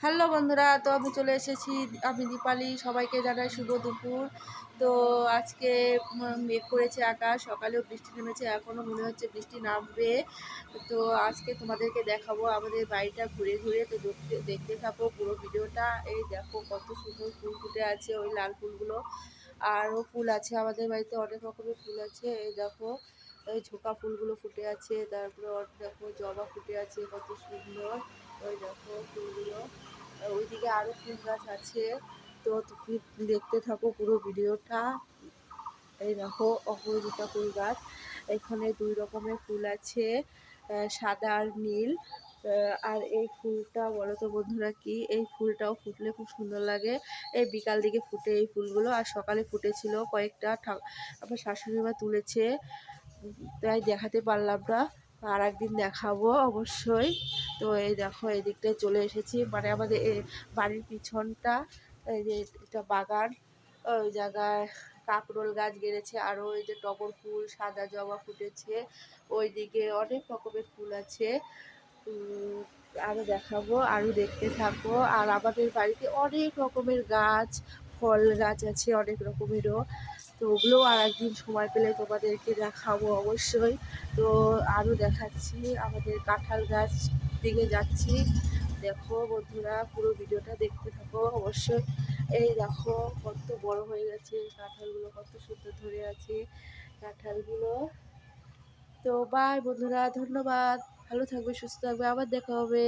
Hello বন্ধুরা, তো আমি চলে এসেছি। আমি দীপালি, সবাইকে জানাই শুভ দুপুর। তো আজকে মেঘ করেছে আকাশ, সকালেও বৃষ্টি নেমেছে, এখনও মনে হচ্ছে বৃষ্টি নামবে। তো আজকে তোমাদেরকে দেখাবো আমাদের বাড়িটা ঘুরে ঘুরে। তো দেখতে দেখতে থাকো পুরো ভিডিওটা। এই দেখো কত সুন্দর ফুল ফুটে আছে, ওই লাল ফুলগুলো। আরও ফুল আছে আমাদের বাড়িতে, অনেক রকমের ফুল আছে। এই দেখো এই ঝোঁকা ফুলগুলো ফুটে আছে, তারপরে দেখো জবা ফুটে আছে কত সুন্দর। ওই দেখো ফুলগুলো, ওইদিকে আরো ফুল গাছ আছে। তো তুমি দেখতে থাকো পুরো ভিডিওটা। এই দেখো অপরাজিতা ফুল গাছ, এখানে দুই রকমের ফুল আছে, সাদা আর নীল। আর এই ফুলটা বলো তো বন্ধুরা কি, এই ফুলটাও ফুটলে খুব সুন্দর লাগে। এই বিকাল দিকে ফুটে এই ফুলগুলো, আর সকালে ফুটেছিল কয়েকটা, আমার শাশুড়ি মা তুলেছে, তাই দেখাতে পারলাম না। আর একদিন দেখাবো অবশ্যই। তো এই দেখো এই দিকটায় চলে এসেছি, মানে আমাদের বাড়ির পিছনটা, এই যে এটা বাগান। ওই জায়গায় কাকরোল গাছ গেড়েছে, আরও ওই যে টগর ফুল, সাদা জবা ফুটেছে। ওইদিকে অনেক রকমের ফুল আছে। আরও দেখাবো, আরও দেখতে থাকো। আর আমাদের বাড়িতে অনেক রকমের গাছ, ফল গাছ আছে অনেক রকমেরও। তো ওগুলোও আর একদিন সময় পেলে তোমাদেরকে দেখাবো অবশ্যই। তো আরও দেখাচ্ছি, আমাদের কাঁঠাল গাছ দিকে যাচ্ছি। দেখো বন্ধুরা পুরো ভিডিওটা দেখতে থাকো অবশ্যই। এই দেখো কত বড় হয়ে গেছে কাঁঠালগুলো, কত সুন্দর ধরে আছে কাঁঠালগুলো। তো বাই বন্ধুরা, ধন্যবাদ। ভালো থাকবে, সুস্থ থাকবে, আবার দেখা হবে।